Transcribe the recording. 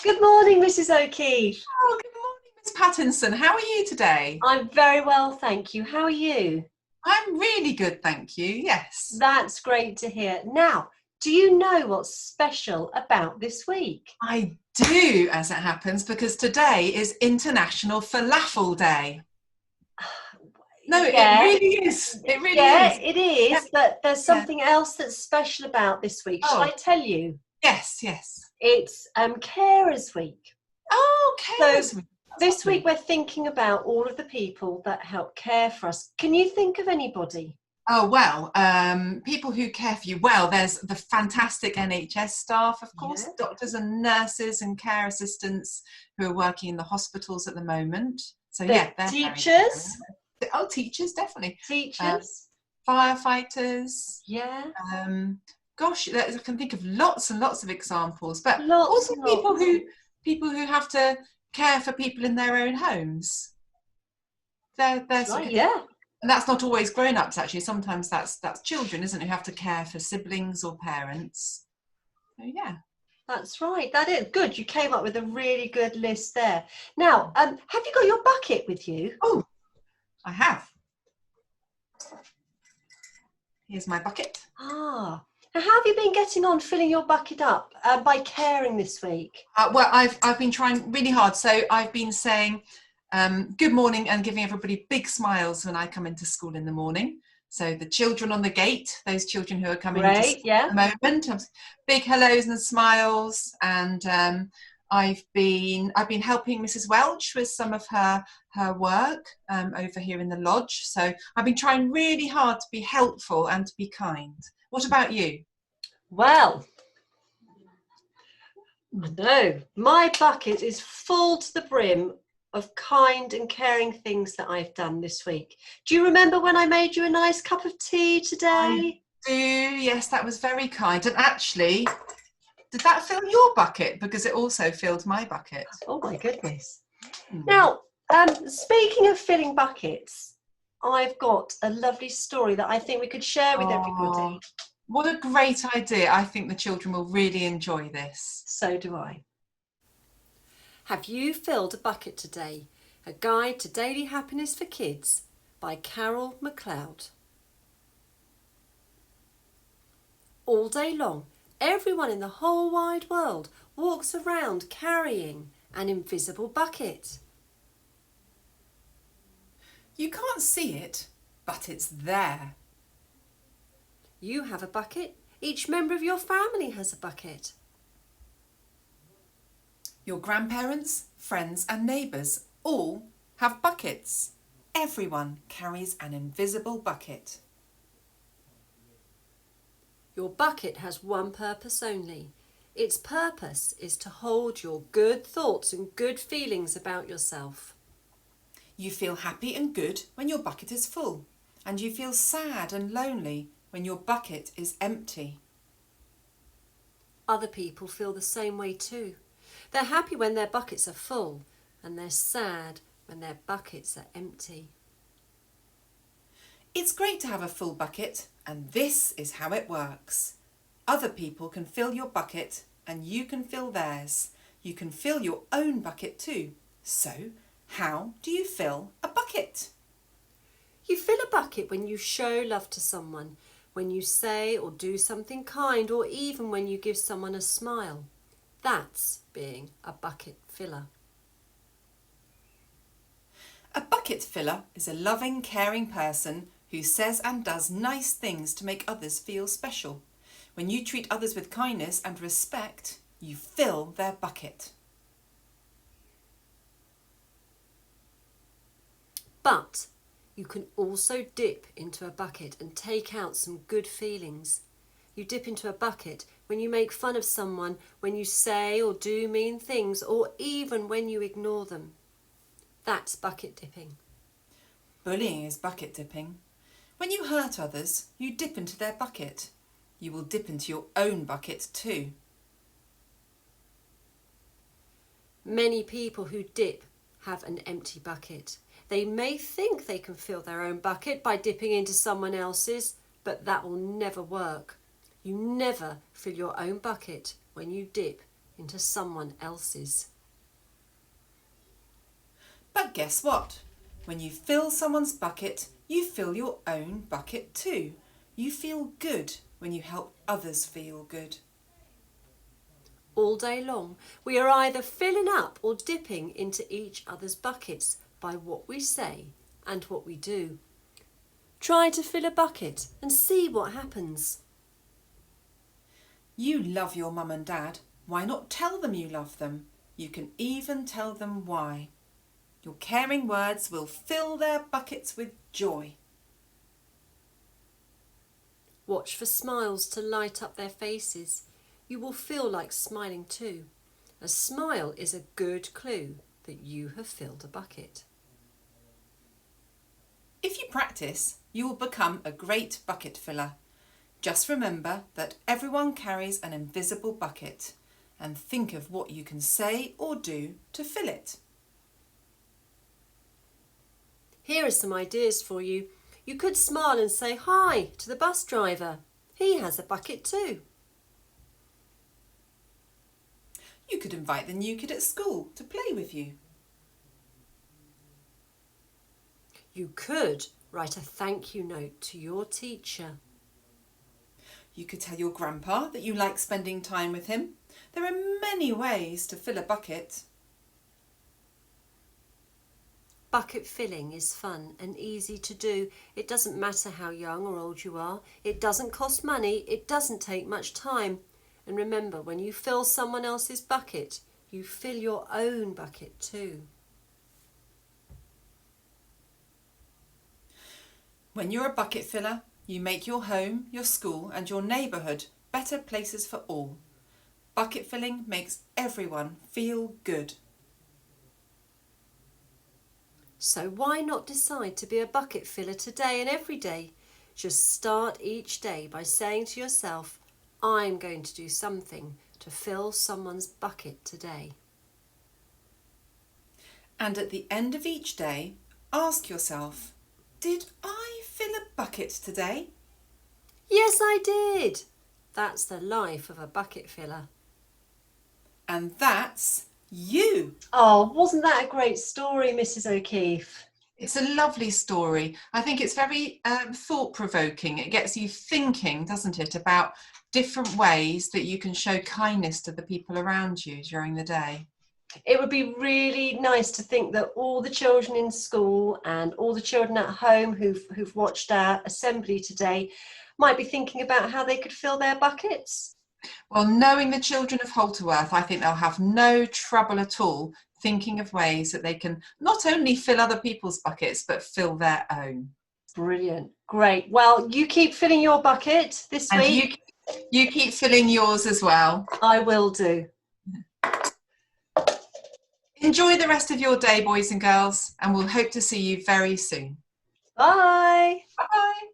Good morning, Mrs. O'Keefe. Oh, good morning, Miss Pattinson. How are you today? I'm very well, thank you. How are you? I'm really good, thank you. Yes. That's great to hear. Now, do you know what's special about this week? I do, as it happens, because today is International Falafel Day. No, it Yeah, really is. It really yeah, is. it Yeah, is, but there's yeah. something else that's special about this week. Shall I Oh, tell you? yes, yes. It's Carers Week. Oh, So carers week. That's this week lovely. we're thinking about all of the people that help care for us. Can you think of anybody? Oh, well, people who care for you. Well, there's the fantastic NHS staff, of course, Yeah. doctors and nurses and care assistants who are working in the hospitals at the moment. So, The yeah, they're very caring. teachers? Oh, teachers, definitely. Um, Teachers? Firefighters. Yeah. Um, gosh, I can think of lots and lots of examples, but Lots also and lots. people who have to care for people in their own homes. They're That's sort right, of, yeah. and that's not always grown-ups actually. Sometimes that's children, isn't it, who have to care for siblings or parents. So yeah. That's right. That is good. You came up with a really good list there. Now, have you got your bucket with you? Oh, I have. Here's my bucket. Ah. Now, how have you been getting on filling your bucket up by caring this week? Well, I've been trying really hard. So I've been saying good morning and giving everybody big smiles when I come into school in the morning. So the children on the gate, those children who are coming into Great, school yeah. at the moment, big hellos and smiles. And I've been helping Mrs. Welch with some of her work over here in the lodge. So I've been trying really hard to be helpful and to be kind. What about you? Well, no, my bucket is full to the brim of kind and caring things that I've done this week. Do you remember when I made you a nice cup of tea I today? do. Yes, that was very kind. And actually, did that fill your bucket? Because it also filled my bucket. Oh my goodness. Hmm. Now, speaking of filling buckets, I've got a lovely story that I think we could share with Oh, everybody. what a great idea. I think the children will really enjoy this. So do I. Have you filled a bucket today? A Guide to Daily Happiness for Kids by Carol McLeod. All day long, everyone in the whole wide world walks around carrying an invisible bucket. You can't see it, but it's there. You have a bucket. Each member of your family has a bucket. Your grandparents, friends, and neighbours all have buckets. Everyone carries an invisible bucket. Your bucket has one purpose only. Its purpose is to hold your good thoughts and good feelings about yourself. You feel happy and good when your bucket is full, and you feel sad and lonely when your bucket is empty. Other people feel the same way too. They're happy when their buckets are full, and they're sad when their buckets are empty. It's great to have a full bucket, and this is how it works. Other people can fill your bucket, and you can fill theirs. You can fill your own bucket too. So, how do you fill a bucket? You fill a bucket when you show love to someone, when you say or do something kind, or even when you give someone a smile. That's being a bucket filler. A bucket filler is a loving, caring person who says and does nice things to make others feel special. When you treat others with kindness and respect, you fill their bucket. But you can also dip into a bucket and take out some good feelings. You dip into a bucket when you make fun of someone, when you say or do mean things, or even when you ignore them. That's bucket dipping. Bullying is bucket dipping. When you hurt others, you dip into their bucket. You will dip into your own bucket too. Many people who dip have an empty bucket. They may think they can fill their own bucket by dipping into someone else's, but that will never work. You never fill your own bucket when you dip into someone else's. But guess what? When you fill someone's bucket, you fill your own bucket too. You feel good when you help others feel good. All day long, we are either filling up or dipping into each other's buckets by what we say and what we do. Try to fill a bucket and see what happens. You love your mum and dad. Why not tell them you love them? You can even tell them why. Your caring words will fill their buckets with joy. Watch for smiles to light up their faces. You will feel like smiling too. A smile is a good clue that you have filled a bucket. If you practice, you will become a great bucket filler. Just remember that everyone carries an invisible bucket and think of what you can say or do to fill it. Here are some ideas for you. You could smile and say hi to the bus driver. He has a bucket too. You could invite the new kid at school to play with you. You could write a thank you note to your teacher. You could tell your grandpa that you like spending time with him. There are many ways to fill a bucket. Bucket filling is fun and easy to do. It doesn't matter how young or old you are. It doesn't cost money. It doesn't take much time. And remember, when you fill someone else's bucket, you fill your own bucket too. When you're a bucket filler, you make your home, your school and your neighbourhood better places for all. Bucket filling makes everyone feel good. So why not decide to be a bucket filler today and every day? Just start each day by saying to yourself, I'm going to do something to fill someone's bucket today. And at the end of each day, ask yourself, did I fill a bucket today? Yes, I did. That's the life of a bucket filler. And that's you. Oh, wasn't that a great story, Mrs. O'Keefe? It's a lovely story. I think it's very thought-provoking. It gets you thinking, doesn't it, about different ways that you can show kindness to the people around you during the day. It would be really nice to think that all the children in school and all the children at home who've watched our assembly today might be thinking about how they could fill their buckets. Well, knowing the children of Halterworth, I think they'll have no trouble at all thinking of ways that they can not only fill other people's buckets, but fill their own. Brilliant. Great. Well, you keep filling your bucket this week. And you keep filling yours as well. I will do. Enjoy the rest of your day, boys and girls, and we'll hope to see you very soon. Bye. Bye-bye.